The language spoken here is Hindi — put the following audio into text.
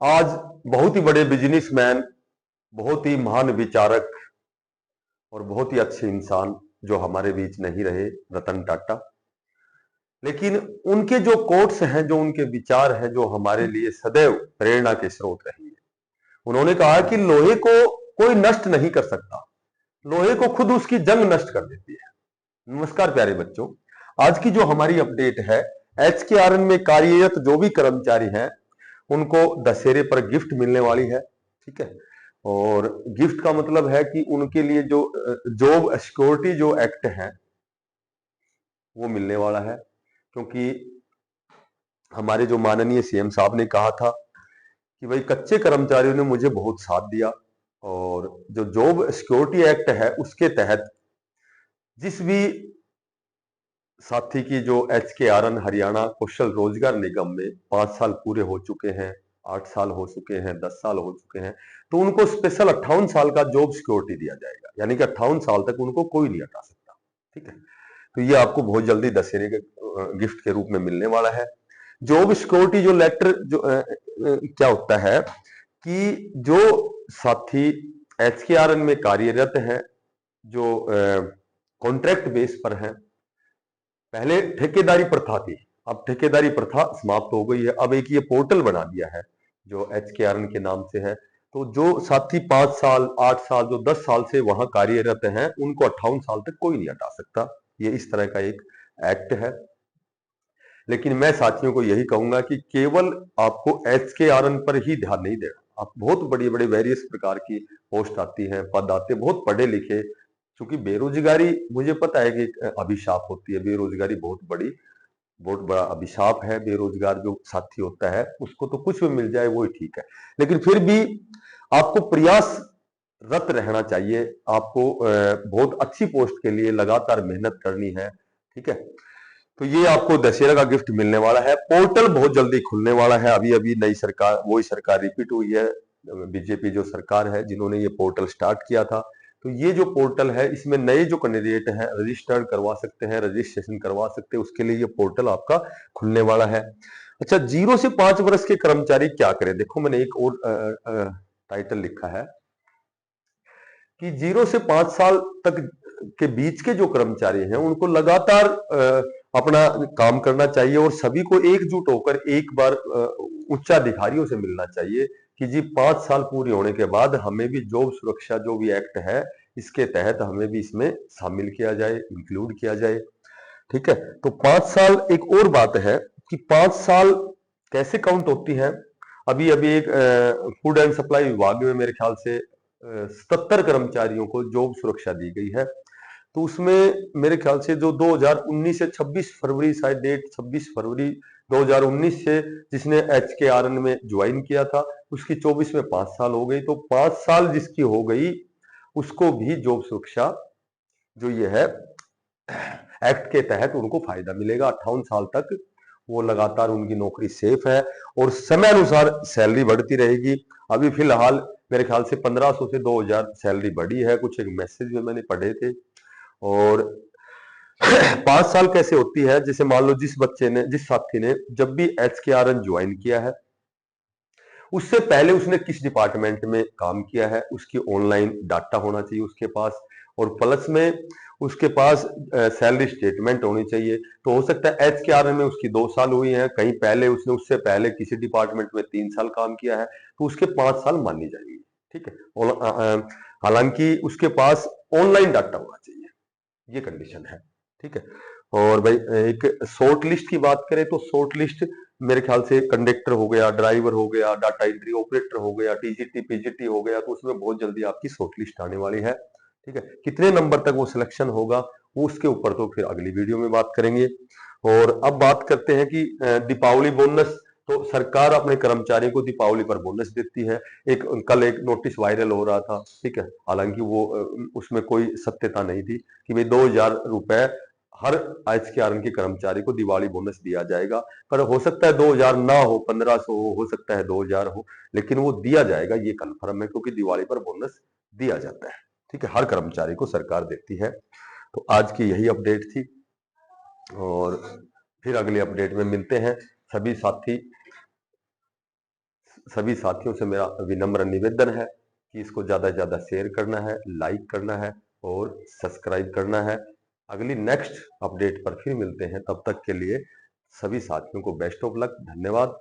आज बहुत ही बड़े बिजनेसमैन, बहुत ही महान विचारक और बहुत ही अच्छे इंसान जो हमारे बीच नहीं रहे, रतन टाटा। लेकिन उनके जो कोट्स हैं, जो उनके विचार हैं, जो हमारे लिए सदैव प्रेरणा के स्रोत रहेंगे। उन्होंने कहा कि लोहे को कोई नष्ट नहीं कर सकता, लोहे को खुद उसकी जंग नष्ट कर देती है। नमस्कार प्यारे बच्चों, आज की जो हमारी अपडेट है, HKRN में कार्यरत जो भी कर्मचारी हैं उनको दशहरे पर गिफ्ट मिलने वाली है। ठीक है, और गिफ्ट का मतलब है कि उनके लिए जो जॉब सिक्योरिटी जो एक्ट है वो मिलने वाला है। क्योंकि हमारे जो माननीय CM साहब ने कहा था कि भाई कच्चे कर्मचारियों ने मुझे बहुत साथ दिया, और जो जॉब सिक्योरिटी एक्ट है उसके तहत जिस भी साथी की जो HKRN हरियाणा कौशल रोजगार निगम में 5 साल पूरे हो चुके हैं, 8 साल हो चुके हैं, 10 साल हो चुके हैं, तो उनको स्पेशल 58 साल का जॉब सिक्योरिटी दिया जाएगा। यानी कि 58 साल तक उनको कोई नहीं हटा सकता। ठीक है, तो ये आपको बहुत जल्दी दशहरे के गिफ्ट के रूप में मिलने वाला है। जॉब सिक्योरिटी जो लेटर जो क्या होता है कि जो साथी HKRN में कार्यरत है, जो कॉन्ट्रैक्ट बेस पर है, पहले ठेकेदारी प्रथा थी, अब ठेकेदारी प्रथा समाप्त हो गई है। अब एक ये पोर्टल बना दिया है जो HKRN के नाम से है। तो जो साथी 5 साल, 8 साल, जो 10 साल से वहां कार्यरत हैं, उनको 58 साल तक कोई नहीं हटा सकता। ये इस तरह का एक एक्ट है। लेकिन मैं साथियों को यही कहूंगा कि केवल आपको HKRN पर ही ध्यान नहीं देना। आप बहुत बड़ी बड़ी वेरियस प्रकार की पोस्ट आती हैं, पद आते, बहुत पढ़े लिखे, क्योंकि बेरोजगारी मुझे पता है कि एक अभिशाप होती है। बेरोजगारी बहुत बड़ा अभिशाप है। बेरोजगार जो साथी होता है उसको तो कुछ भी मिल जाए वो ही ठीक है, लेकिन फिर भी आपको प्रयासरत रहना चाहिए। आपको बहुत अच्छी पोस्ट के लिए लगातार मेहनत करनी है। ठीक है, तो ये आपको दशहरा का गिफ्ट मिलने वाला है। पोर्टल बहुत जल्दी खुलने वाला है। अभी अभी नई सरकार, वही सरकार रिपीट हुई है, बीजेपी जो सरकार है जिन्होंने ये पोर्टल स्टार्ट किया था। तो ये जो पोर्टल है इसमें नए जो कैंडिडेट हैं रजिस्टर्ड करवा सकते हैं, रजिस्ट्रेशन करवा सकते हैं, उसके लिए ये पोर्टल आपका खुलने वाला है। अच्छा, 0 से 5 वर्ष के कर्मचारी क्या करें? देखो मैंने एक और टाइटल लिखा है कि 0 से 5 साल तक के बीच के जो कर्मचारी हैं उनको लगातार अपना काम करना चाहिए, और सभी को एकजुट होकर एक बार उच्च अधिकारियों से मिलना चाहिए कि जी 5 साल पूरे होने के बाद हमें भी जॉब सुरक्षा जो भी एक्ट है इसके तहत हमें भी इसमें शामिल किया जाए, इंक्लूड किया जाए। ठीक है, तो 5 साल एक और बात है कि 5 साल कैसे काउंट होती है। अभी अभी एक फूड एंड सप्लाई विभाग में मेरे ख्याल से 77 कर्मचारियों को जॉब सुरक्षा दी गई है। तो उसमें मेरे ख्याल से जो 2019 से 26 फरवरी, शायद डेट 26 फरवरी 2019 से जिसने HKRN में ज्वाइन किया था, उसकी 24 में 5 साल हो गई। तो 5 साल जिसकी हो गई उसको भी जॉब सुरक्षा जो ये है एक्ट के तहत उनको फायदा मिलेगा। 58 साल तक वो लगातार उनकी नौकरी सेफ है, और समय अनुसार सैलरी बढ़ती रहेगी। अभी फिलहाल मेरे ख्याल से 1500 से 2000 सैलरी बढ़ी है, कुछ एक मैसेज में मैंने पढ़े थे। और 5 साल कैसे होती है, जैसे मान लो जिस बच्चे ने, जिस साथी ने जब भी HKRN ज्वाइन किया है उससे पहले उसने किस डिपार्टमेंट में काम किया है, उसकी ऑनलाइन डाटा होना चाहिए उसके पास, और प्लस में उसके पास सैलरी स्टेटमेंट होनी चाहिए। तो हो सकता है HKRN में उसकी 2 साल हुई है, कहीं पहले उसने उससे पहले किसी डिपार्टमेंट में 3 साल काम किया है, तो उसके 5 साल मानी जाएंगे। ठीक है, हालांकि उसके पास ऑनलाइन डाटा होना चाहिए, ये कंडीशन है। ठीक है, और भाई एक शॉर्ट लिस्ट की बात करें तो शॉर्ट लिस्ट मेरे ख्याल से कंडक्टर हो गया, ड्राइवर हो गया, डाटा एंट्री ऑपरेटर हो गया, TGT PGT हो गया, तो उसमें बहुत जल्दी आपकी शॉर्ट लिस्ट आने वाली है। ठीक है, कितने नंबर तक वो सिलेक्शन होगा वो उसके ऊपर तो फिर अगली वीडियो में बात करेंगे। और अब बात करते हैं कि दीपावली बोनस, तो सरकार अपने कर्मचारियों को दीपावली पर बोनस देती है। कल एक नोटिस वायरल हो रहा था। ठीक है, हालांकि वो उसमें कोई सत्यता नहीं थी कि भाई 2000 रुपए हर HKRN के कर्मचारी को दिवाली बोनस दिया जाएगा। पर हो सकता है 2000 ना हो, 1500 हो सकता है 2000 हो, लेकिन वो दिया जाएगा, ये कन्फर्म है, क्योंकि दिवाली पर बोनस दिया जाता है। ठीक है, हर कर्मचारी को सरकार देती है। तो आज की यही अपडेट थी, और फिर अगले अपडेट में मिलते हैं। सभी साथी सभी साथियों से मेरा विनम्र निवेदन है कि इसको ज़्यादा से ज़्यादा शेयर करना है, लाइक करना है और सब्सक्राइब करना है। अगली नेक्स्ट अपडेट पर फिर मिलते हैं, तब तक के लिए सभी साथियों को बेस्ट ऑफ लक। धन्यवाद।